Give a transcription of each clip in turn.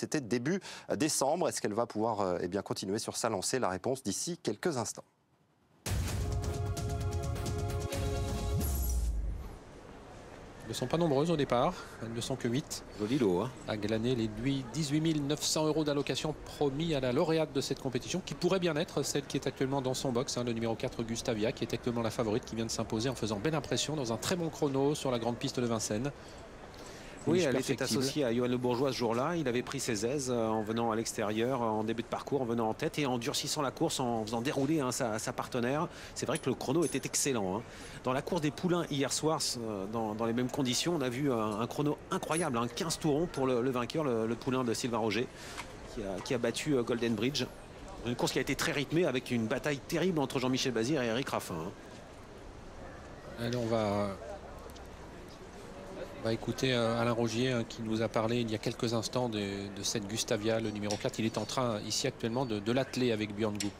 c'était début décembre. Est-ce qu'elle va pouvoir bien, continuer sur sa lancée? La réponse d'ici quelques instants. Elles ne sont pas nombreuses au départ, elles ne sont que 8. Joli lot, hein. À glaner les 18 900 € d'allocation promis à la lauréate de cette compétition, qui pourrait bien être celle qui est actuellement dans son box, le numéro 4 Gustavia, qui est actuellement la favorite, qui vient de s'imposer en faisant belle impression dans un très bon chrono sur la grande piste de Vincennes. Oui, elle était associée à Johan Le Bourgeois ce jour-là. Il avait pris ses aises en venant à l'extérieur, en début de parcours, en venant en tête et en durcissant la course, en faisant dérouler sa partenaire. C'est vrai que le chrono était excellent, hein. Dans la course des poulains hier soir, dans les mêmes conditions, on a vu un chrono incroyable, 15 tourons pour le vainqueur, le poulain de Sylvain Roger, qui a battu Golden Bridge. Une course qui a été très rythmée avec une bataille terrible entre Jean-Michel Bazir et Eric Raffin, hein. Allez, on va écouter Alain Rogier qui nous a parlé il y a quelques instants de cette Gustavia, le numéro 4. Il est en train ici actuellement de l'atteler avec Björn Goop.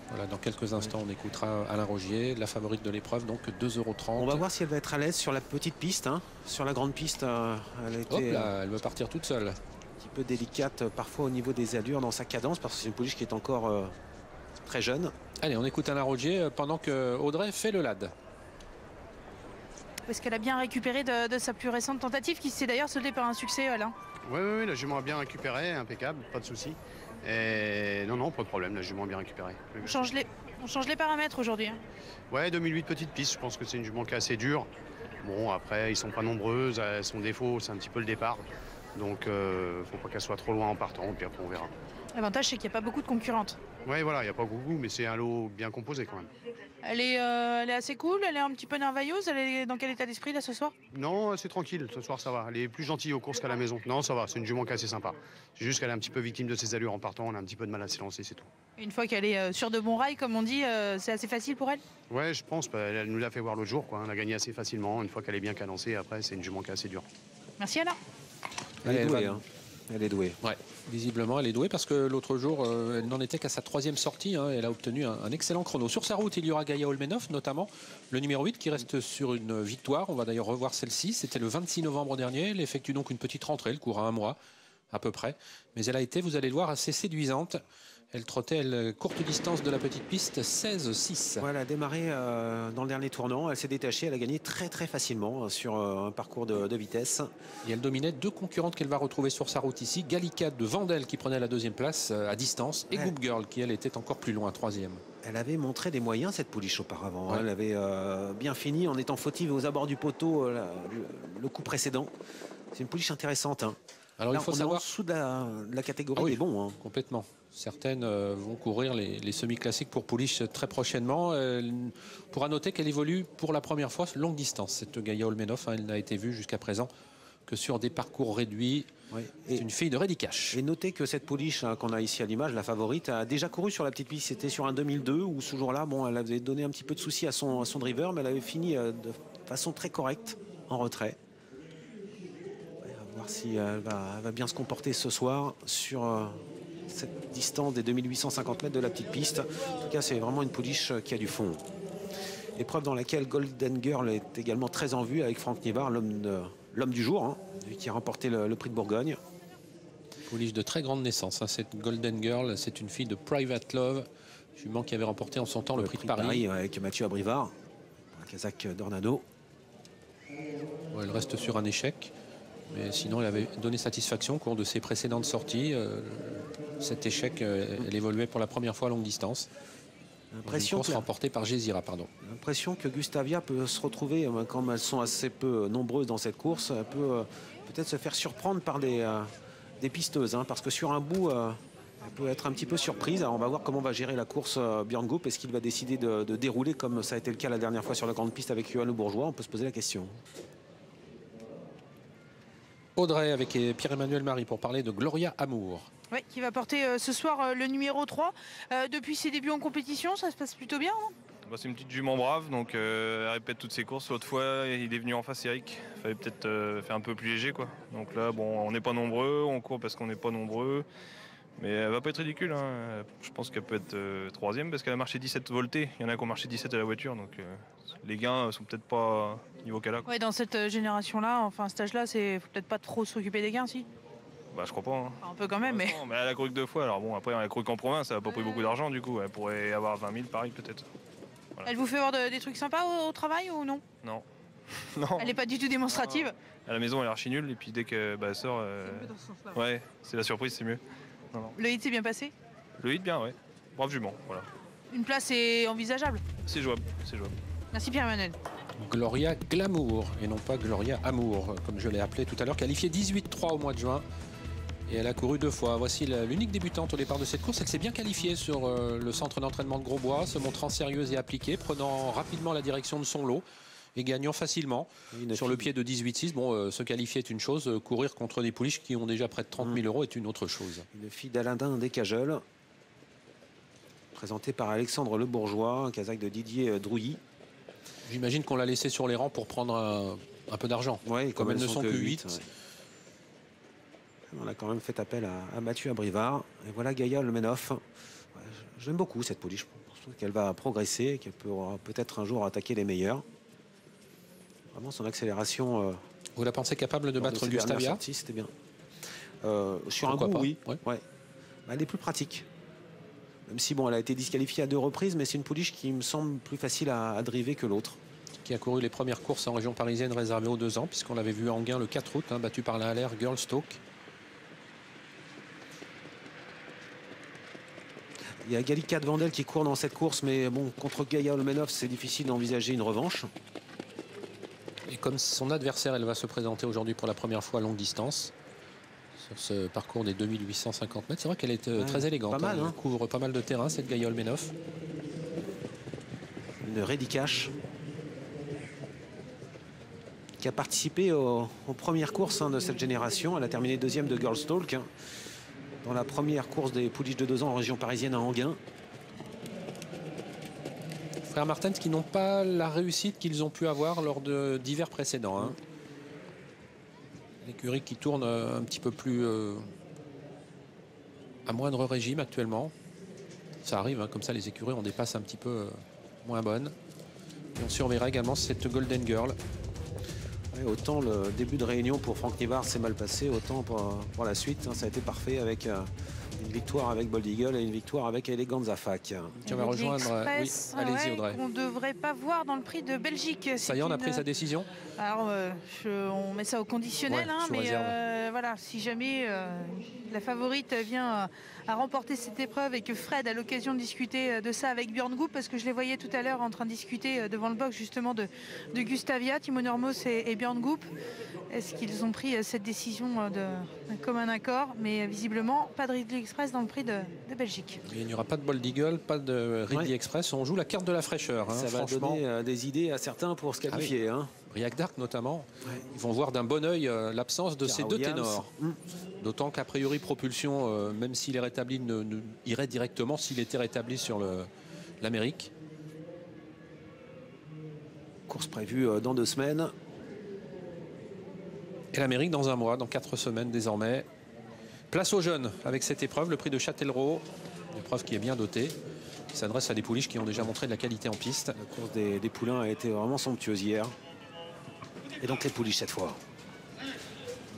Voilà, dans quelques instants, on écoutera Alain Rogier, la favorite de l'épreuve, donc 2,30 €. On va voir si elle va être à l'aise sur la petite piste, hein. Sur la grande piste, elle était... Hop là, elle veut partir toute seule. Un petit peu délicate parfois au niveau des allures dans sa cadence, parce que c'est une pouliche qui est encore très jeune. Allez, on écoute Alain Rogier pendant que Audrey fait le lad. Est-ce qu'elle a bien récupéré de sa plus récente tentative, qui s'est d'ailleurs soldée par un succès, Alain? Oui, la jument a bien récupéré, impeccable, pas de souci. Et non, pas de problème, la jument a bien récupéré. On change les paramètres aujourd'hui, hein. Ouais, 2008 petite piste, je pense que c'est une jument qui est assez dure. Bon, après, ils sont pas nombreuses, son défaut, c'est un petit peu le départ. Donc, faut pas qu'elle soit trop loin en partant, puis après on verra. L'avantage, c'est qu'il n'y a pas beaucoup de concurrentes. Ouais, voilà, il n'y a pas beaucoup, mais c'est un lot bien composé quand même. Elle est assez cool, elle est un petit peu nerveilleuse. Elle est dans quel état d'esprit là ce soir? Non, c'est tranquille, ce soir ça va. Elle est plus gentille aux courses qu'à la maison. Non, ça va, c'est une jument qui est assez sympa. C'est juste qu'elle est un petit peu victime de ses allures en partant, on a un petit peu de mal à s'élancer, c'est tout. Une fois qu'elle est sur de bons rails, comme on dit, c'est assez facile pour elle? Ouais, je pense, elle nous l'a fait voir l'autre jour, quoi. On a gagné assez facilement. Une fois qu'elle est bien cadencée, après, c'est une jument qui est assez dure. Merci Alain. Elle est douée, hein. Elle est douée. Ouais, visiblement, elle est douée parce que l'autre jour, elle n'en était qu'à sa 3e sortie, hein. Elle a obtenu un excellent chrono. Sur sa route, il y aura Gaïa Olmenov, notamment le numéro 8, qui reste sur une victoire. On va d'ailleurs revoir celle-ci. C'était le 26 novembre dernier. Elle effectue donc une petite rentrée. Elle court à 1 mois, à peu près. Mais elle a été, vous allez le voir, assez séduisante. Elle trottait, courte distance de la petite piste, 16,6. Ouais, elle a démarré dans le dernier tournant. Elle s'est détachée. Elle a gagné très facilement sur un parcours de vitesse. Et elle dominait 2 concurrentes qu'elle va retrouver sur sa route ici. Gallica de Vandel qui prenait la 2e place à distance. Et Goop Girl qui, elle, était encore plus loin, 3e. Elle avait montré des moyens, cette pouliche, auparavant. Ouais. Elle avait bien fini en étant fautive aux abords du poteau le coup précédent. C'est une pouliche intéressante, hein. Alors, là, il faut on est savoir... en dessous de la catégorie des bons, hein. Complètement. Certaines vont courir les semi-classiques pour pouliche très prochainement. On pourra noter qu'elle évolue pour la première fois longue distance. Cette Gaïa Olmenov, elle n'a été vue jusqu'à présent que sur des parcours réduits. Ouais. C'est une fille de Ready Cash. Et notez que cette pouliche qu'on a ici à l'image, la favorite, a déjà couru sur la petite piste. C'était sur un 2002 où ce jour-là, bon, elle avait donné un petit peu de soucis à son driver, mais elle avait fini de façon très correcte en retrait. On va voir si elle va bien se comporter ce soir sur cette distance des 2850 mètres de la petite piste. En tout cas, c'est vraiment une pouliche qui a du fond. Épreuve dans laquelle Golden Girl est également très en vue avec Franck Nivard, l'homme du jour, hein, lui qui a remporté le prix de Bourgogne. Pouliche de très grande naissance, hein. Cette Golden Girl, c'est une fille de Private Love, jument qui avait remporté en son temps le prix de Paris. Avec Mathieu Abrivard, un Kazakh d'Ornano. Ouais, elle reste sur un échec, mais sinon elle avait donné satisfaction au cours de ses précédentes sorties. Cet échec, elle évoluait pour la première fois à longue distance. L'impression remportée par Gézira, pardon. L'impression que Gustavia peut se retrouver, comme elles sont assez peu nombreuses dans cette course, elle peut peut-être se faire surprendre par des pisteuses, hein, parce que sur un bout, elle peut être un petit peu surprise. Alors on va voir comment va gérer la course Björn Goop. Est-ce qu'il va décider de dérouler comme ça a été le cas la dernière fois sur la grande piste avec Johan Le Bourgeois? On peut se poser la question. Audrey avec Pierre-Emmanuel Marie pour parler de Gloria Amour. Oui, qui va porter ce soir le numéro 3. Depuis ses débuts en compétition, ça se passe plutôt bien, hein? Bah, c'est une petite jument brave, donc elle répète toutes ses courses. L'autre fois, il est venu en face Eric. Il fallait peut-être faire un peu plus léger, quoi. Donc là, bon, on n'est pas nombreux, on court parce qu'on n'est pas nombreux. Mais elle va pas être ridicule, hein. Je pense qu'elle peut être 3e parce qu'elle a marché 17 voltés. Il y en a qui ont marché 17 à la voiture, donc les gains sont peut-être pas niveau Cala. Ouais, dans cette génération-là, enfin, cet âge-là, faut peut-être pas trop s'occuper des gains, si. Bah, je crois pas. Hein. Un peu quand même, mais. Non, mais elle a couru que 2 fois. Alors bon, après, elle a couru qu'en province, ça n'a pas pris beaucoup d'argent du coup. Elle pourrait avoir 20 000, pareil, peut-être. Elle vous fait voir des trucs sympas au travail ou non? Non. Non. Elle n'est pas du tout démonstrative. À la maison, elle est archi nulle. Et puis dès que elle sort. Ouais, c'est la surprise, c'est mieux. Non, non. Le hit s'est bien passé? Le hit, bien, ouais. Brave jument, voilà. Une place est envisageable? C'est jouable, c'est jouable. Merci Pierre-Emmanuel. Gloria Glamour, et non pas Gloria Amour, comme je l'ai appelé tout à l'heure, qualifiée 18-3 au mois de juin. Et elle a couru 2 fois. Voici l'unique débutante au départ de cette course. Elle s'est bien qualifiée sur le centre d'entraînement de Grosbois, se montrant sérieuse et appliquée, prenant rapidement la direction de son lot et gagnant facilement sur le pied de 18-6. Bon, se qualifier est une chose, courir contre des pouliches qui ont déjà près de 30 000 euros est une autre chose. Une fille d'Aladin Descajeul, présentée par Alexandre Le Bourgeois, un Kazakh de Didier Drouilly. J'imagine qu'on l'a laissé sur les rangs pour prendre un peu d'argent. Ouais, comme elles ne sont que 8. Ouais. On a quand même fait appel à Mathieu Abrivard. Et voilà Gaïa Olmenov. Ouais, j'aime beaucoup cette pouliche. Je trouve qu'elle va progresser, qu'elle pourra peut-être un jour attaquer les meilleurs. Vraiment son accélération. Vous la pensez capable de battre Gustavia? C'était bien. Sur pourquoi un bout, pas, oui. ouais. Ouais. Elle est plus pratique. Même si bon, elle a été disqualifiée à 2 reprises, mais c'est une pouliche qui me semble plus facile à driver que l'autre. Qui a couru les premières courses en région parisienne réservées aux 2 ans, puisqu'on l'avait vu en gain le 4 août, battu par la LR Girlstoke. Il y a Gallica de Vandel qui court dans cette course, mais bon, contre Gaïa Olmenov, c'est difficile d'envisager une revanche. Et comme son adversaire, elle va se présenter aujourd'hui pour la première fois à longue distance, sur ce parcours des 2850 mètres. C'est vrai qu'elle est très élégante. Pas mal, Elle hein. couvre pas mal de terrain, cette Gaïa Olmenov. Une Ready Cash qui a participé aux premières courses de cette génération. Elle a terminé 2e de Girlstoke dans la première course des pouliches de 2 ans en région parisienne à Enghien. Frères Martens qui n'ont pas la réussite qu'ils ont pu avoir lors d'hivers précédents. Hein. L'écurie qui tourne un petit peu plus à moindre régime actuellement. Ça arrive, hein, comme ça les écuries on dépasse un petit peu moins bonnes. Et on surveillera également cette Golden Girl. Ouais, autant le début de réunion pour Franck Nivard s'est mal passé, autant pour la suite, hein, ça a été parfait avec une victoire avec Bold Eagle et une victoire avec Eleganza Fac. Tu vas rejoindre. Oui, allez-y Audrey. On ne devrait pas voir dans le prix de Belgique. Ça y est, on a pris sa décision. Alors, on met ça au conditionnel, Ouais, hein, sous mais réserve. voilà, si jamais la favorite vient à remporter cette épreuve et que Fred a l'occasion de discuter de ça avec Björn Goop, parce que je les voyais tout à l'heure en train de discuter devant le box justement de Gustavia, Timo Normos et Björn Goop. Est-ce qu'ils ont pris cette décision d'un commun accord? Mais visiblement, pas de Ridley Express dans le prix de Belgique. Et il n'y aura pas de Bold Eagle, pas de Ridley Ouais. Express. On joue la carte de la fraîcheur. Hein, Ça va franchement. donner des idées à certains pour se qualifier. Hein. Briac d'Arc notamment. Ouais. Ils vont voir d'un bon œil l'absence de ces Cara 2 Williams. ténors. D'autant qu'a priori Propulsion, même s'il est rétabli, irait directement s'il était rétabli sur l'Amérique. Course prévue dans 2 semaines. Et l'Amérique dans 1 mois, dans 4 semaines désormais. Place aux jeunes avec cette épreuve, le prix de Châtellerault. Une épreuve qui est bien dotée, qui s'adresse à des pouliches qui ont déjà montré de la qualité en piste. La course des poulains a été vraiment somptueuse hier. Et donc les pouliches cette fois.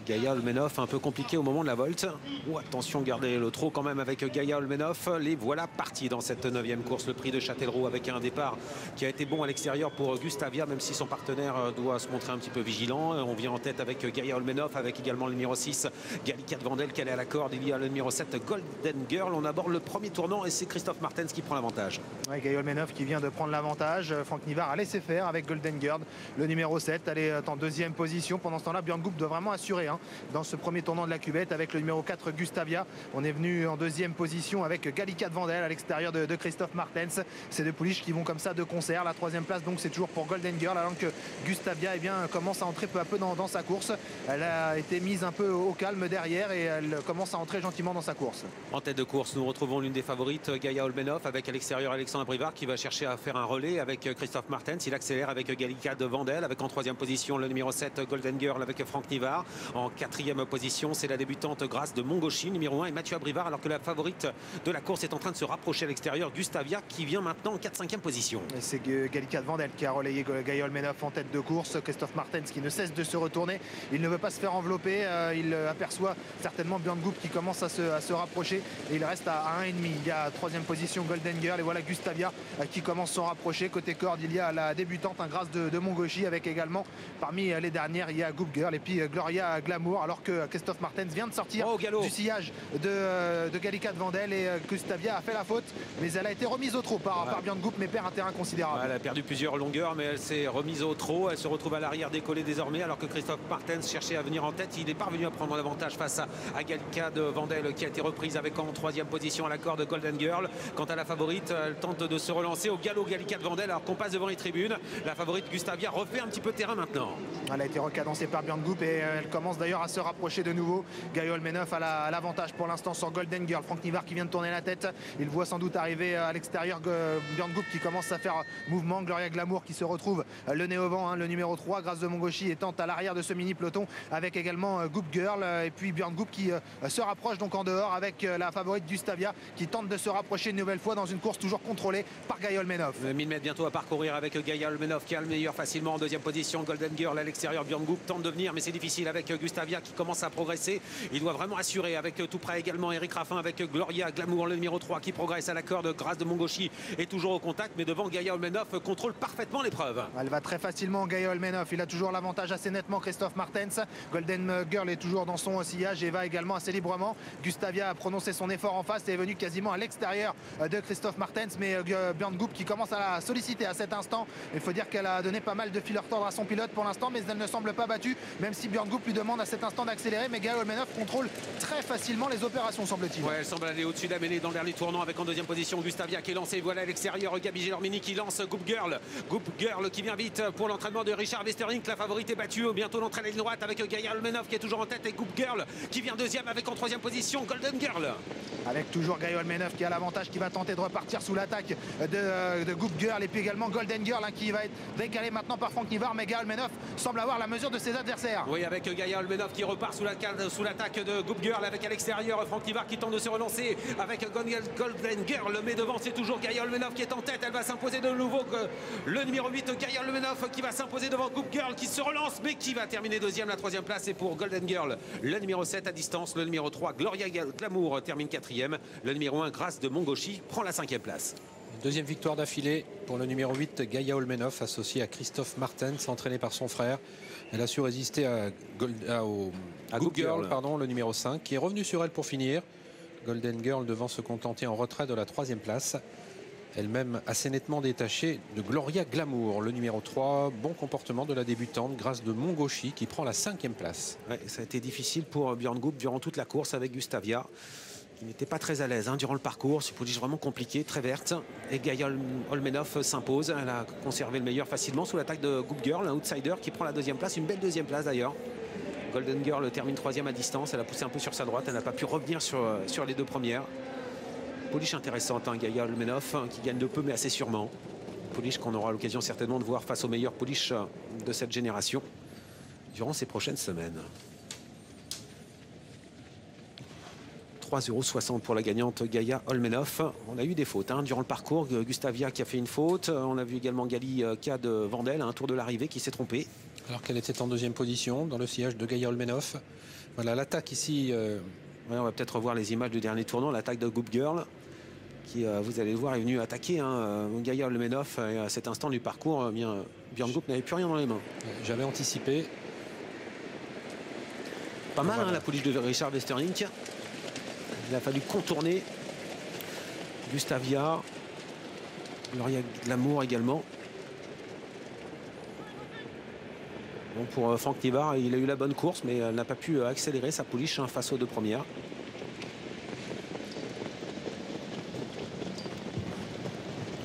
Gaïa Olmenov un peu compliqué au moment de la volte. Oh, attention, gardez le trot quand même avec Gaïa Olmenov. Les voilà partis dans cette 9e course. Le prix de Châtellerault avec un départ qui a été bon à l'extérieur pour Gustavia, même si son partenaire doit se montrer un petit peu vigilant. On vient en tête avec Gaïa Olmenov, avec également le numéro 6, Gallica de Vandel, qui est à la corde. Il y a le numéro 7, Golden Girl. On aborde le premier tournant et c'est Christophe Martens qui prend l'avantage. Ouais, Gaïa Olmenov qui vient de prendre l'avantage. Franck Nivard a laissé faire avec Golden Girl. Le numéro 7, elle est en 2e position. Pendant ce temps-là, Björn Goop doit vraiment assurer dans ce premier tournant de la cuvette avec le numéro 4 Gustavia. On est venu en 2e position avec Gallica de Vandel à l'extérieur de Christophe Martens. Ces 2 pouliches qui vont comme ça de concert. La 3e place donc c'est toujours pour Golden Girl, alors que Gustavia commence à entrer peu à peu dans sa course. Elle a été mise un peu au calme derrière et elle commence à entrer gentiment dans sa course. En tête de course, nous retrouvons l'une des favorites, Gaïa Olmenov, avec à l'extérieur Alexandre Abrivard qui va chercher à faire un relais avec Christophe Martens. Il accélère avec Gallica de Vandel, avec en 3e position le numéro 7 Golden Girl avec Franck Nivard. En En 4e position, c'est la débutante Grâce de Mongoshi, numéro 1, et Mathieu Abrivard, alors que la favorite de la course est en train de se rapprocher à l'extérieur, Gustavia, qui vient maintenant en 4-5e position. C'est Gallica de Vandel qui a relayé Gaia Olmenov en tête de course. Christophe Martens qui ne cesse de se retourner. Il ne veut pas se faire envelopper. Il aperçoit certainement Björn Goop qui commence à se rapprocher. Et il reste à 1,5. Il y a 3e position Golden Girl. Et voilà Gustavia qui commence à s'en rapprocher. Côté corde, il y a la débutante, Grâce de Mongoshi, avec également parmi les dernières, il y a Goop Girl et puis Gloria Glamour. Alors que Christophe Martens vient de sortir du sillage de Gallica de Vandel. Et Gustavia a fait la faute. Mais elle a été remise au trot par Björn Goop, mais perd un terrain considérable. Elle a perdu plusieurs longueurs, mais elle s'est remise au trot. Elle se retrouve à l'arrière décollée désormais, alors que Christophe Martens cherchait à venir en tête. Il est parvenu à prendre l'avantage face à Gallica de Vandel, qui a été reprise avec en 3e position à la corde Golden Girl. Quant à la favorite, elle tente de se relancer au galop Gallica de Vandel, alors qu'on passe devant les tribunes. La favorite Gustavia refait un petit peu de terrain maintenant. Elle a été recadencée par Björn Goop et elle commence d'ailleurs à se rapprocher de nouveau. Gaia Olmenov a l'avantage pour l'instant sur Golden Girl. Franck Nivard qui vient de tourner la tête. Il voit sans doute arriver à l'extérieur Björn Goop qui commence à faire mouvement. Gloria Glamour qui se retrouve le nez au vent, le numéro 3. Grâce de Mongoshi étant à l'arrière de ce mini peloton avec également Goop Girl. Et puis Björn Goop qui se rapproche donc en dehors avec la favorite Gustavia qui tente de se rapprocher une nouvelle fois dans une course toujours contrôlée par Gaia Olmenov. 1000 mètres bientôt à parcourir avec Gaia Olmenov qui a le meilleur facilement en 2e position. Golden Girl à l'extérieur. Björn Goop tente de venir, mais c'est difficile avec Gustavia qui commence à progresser. Il doit vraiment assurer avec tout près également Eric Raffin avec Gloria Glamour, le numéro 3 qui progresse à la corde. Grâce de Mongoshi est toujours au contact, mais devant Gaia Olmenov contrôle parfaitement l'épreuve. Elle va très facilement Gaia Olmenov. Il a toujours l'avantage assez nettement Christophe Martens. Golden Girl est toujours dans son sillage et va également assez librement. Gustavia a prononcé son effort en face et est venu quasiment à l'extérieur de Christophe Martens, mais Björn Goop qui commence à la solliciter à cet instant. Il faut dire qu'elle a donné pas mal de fil retordre à son pilote pour l'instant, mais elle ne semble pas battue, même si Björn Goop lui demande à cet instant d'accélérer. Mais Gaia Olmenov contrôle très facilement les opérations, semble-t-il. Ouais, elle semble aller au-dessus de la mêlée dans le dernier tournant avec en 2e position Gustavia qui est lancée. Voilà à l'extérieur Gabi Gelormini qui lance Goop Girl. Goop Girl qui vient vite pour l'entraînement de Richard Westerling. La favorite est battue. Bientôt l'entrée à la ligne droite avec Gaia Olmenov qui est toujours en tête et Goop Girl qui vient 2e avec en 3e position Golden Girl. Avec toujours Gaia Olmenov qui a l'avantage, qui va tenter de repartir sous l'attaque de Goop Girl et puis également Golden Girl qui va être décalé maintenant par Franck Nivard, mais Gaia Olmenov semble avoir la mesure de ses adversaires. Oui, avec Gaia Olmenov qui repart sous l'attaque de Goop Girl avec à l'extérieur Franck Nivard qui tente de se relancer avec Golden Girl, mais devant c'est toujours Gaia Olmenov qui est en tête. Elle va s'imposer de nouveau le numéro 8 Gaia Olmenov qui va s'imposer devant Goop Girl qui se relance mais qui va terminer 2e. La 3e place est pour Golden Girl. Le numéro 7 à distance, le numéro 3 Gloria Glamour termine 4e. Le numéro 1 Grâce de Mongoshi prend la 5e place. 2e victoire d'affilée pour le numéro 8 Gaia Olmenov, associé à Christophe Martens, entraîné par son frère. Elle a su résister à Goop Girl, le numéro 5, qui est revenu sur elle pour finir. Golden Girl devant se contenter en retrait de la 3e place. Elle-même assez nettement détachée de Gloria Glamour, le numéro 3. Bon comportement de la débutante Grâce de Mongoshi qui prend la 5e place. Ouais, ça a été difficile pour Björn Goop durant toute la course avec Gustavia. Il n'était pas très à l'aise durant le parcours. C'est une pouliche vraiment compliqué, très verte. Et Gaia Olmenov s'impose. Elle a conservé le meilleur facilement sous l'attaque de Goop Girl, un outsider qui prend la 2e place. Une belle 2e place d'ailleurs. Golden Girl termine 3e à distance. Elle a poussé un peu sur sa droite. Elle n'a pas pu revenir sur les 2 premières. Pouliche intéressante, Gaia Olmenov, qui gagne de peu mais assez sûrement. Pouliche qu'on aura l'occasion certainement de voir face aux meilleures pouliches de cette génération durant ces prochaines semaines. 3,60 € pour la gagnante Gaia Olmenov. On a eu des fautes durant le parcours. Gustavia qui a fait une faute. On a vu également Gallica de Vandel, un tour de l'arrivée qui s'est trompé. Alors qu'elle était en 2e position dans le sillage de Gaia Olmenov. Voilà l'attaque ici. Ouais, on va peut-être revoir les images du dernier tournant. L'attaque de Goop Girl qui, vous allez le voir, est venue attaquer Gaia Olmenov. Et à cet instant du parcours, Björn Goop n'avait plus rien dans les mains. J'avais anticipé. Pas mal la pouliche de Richard Westerling. Il a fallu contourner Gustavia, Gloria Glamour également. Bon, pour Franck Nivard, il a eu la bonne course, mais elle n'a pas pu accélérer sa pouliche face aux 2 premières.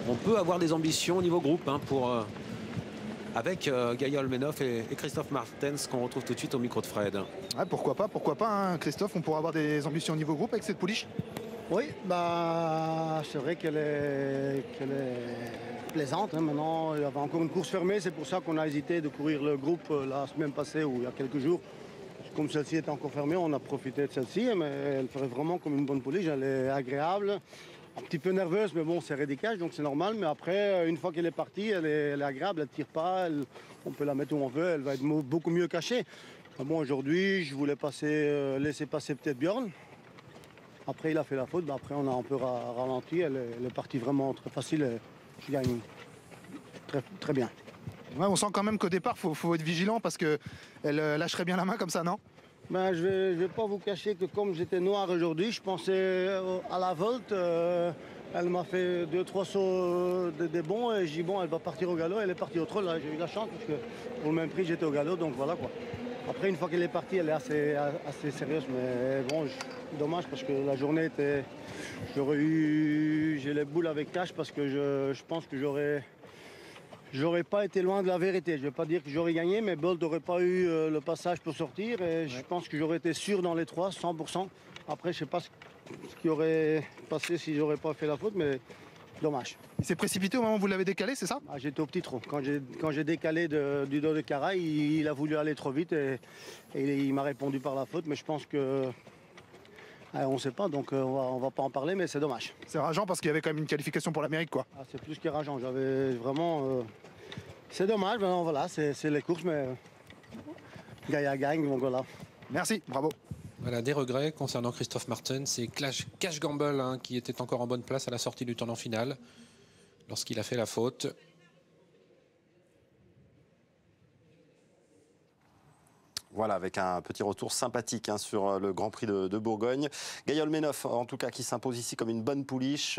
On peut avoir des ambitions au niveau groupe avec Gaia Olmenov et Christophe Martens qu'on retrouve tout de suite au micro de Fred. Ouais, pourquoi pas, Christophe, on pourra avoir des ambitions au niveau groupe avec cette pouliche. Oui, c'est vrai qu'elle est plaisante. Maintenant, il y avait encore une course fermée, c'est pour ça qu'on a hésité de courir le groupe la semaine passée ou il y a quelques jours. Comme celle-ci était encore fermée, on a profité de celle-ci, mais elle ferait vraiment comme une bonne pouliche. Elle est agréable, un petit peu nerveuse, mais bon, c'est rédicage, donc c'est normal. Mais après, une fois qu'elle est partie, elle est agréable, elle ne tire pas, on peut la mettre où on veut, elle va être beaucoup mieux cachée. Mais bon, aujourd'hui, je voulais laisser passer peut-être Björn. Après, il a fait la faute, après on a un peu ralenti, elle est partie vraiment très facile, et je gagne très, très bien. Ouais, on sent quand même qu'au départ, faut être vigilant parce qu'elle lâcherait bien la main comme ça, non? Ben, je vais pas vous cacher que comme j'étais noir aujourd'hui, je pensais à la volte. Elle m'a fait 2-3 sauts des bons et j'ai dit bon, elle va partir au galop. Elle est partie au troll. Là, j'ai eu la chance parce que pour le même prix, j'étais au galop. Donc voilà quoi. Après, une fois qu'elle est partie, elle est assez sérieuse. Mais bon, dommage parce que la journée était... J'ai les boules avec Cash parce que je pense que j'aurais pas été loin de la vérité. Je ne vais pas dire que j'aurais gagné, mais Bolt n'aurait pas eu le passage pour sortir. Et je pense que j'aurais été sûr dans les 3, 100%. Après, je ne sais pas ce qui aurait passé si j'aurais pas fait la faute, mais dommage. Il s'est précipité au moment où vous l'avez décalé, c'est ça? J'étais au petit trot. Quand j'ai décalé du dos de Caraï, il a voulu aller trop vite et il m'a répondu par la faute. Mais je pense que... on ne sait pas, donc on va pas en parler, mais c'est dommage. C'est rageant parce qu'il y avait quand même une qualification pour l'Amérique, quoi. C'est plus que rageant. J'avais vraiment... c'est dommage, mais non, voilà, c'est les courses, mais Gaïa gagne, donc voilà. Merci, bravo. Voilà, des regrets concernant Christophe Martin. C'est Cash Gamble qui était encore en bonne place à la sortie du tournant final lorsqu'il a fait la faute. Voilà, avec un petit retour sympathique sur le Grand Prix de Bourgogne. Gaïa Olmenov, en tout cas, qui s'impose ici comme une bonne pouliche.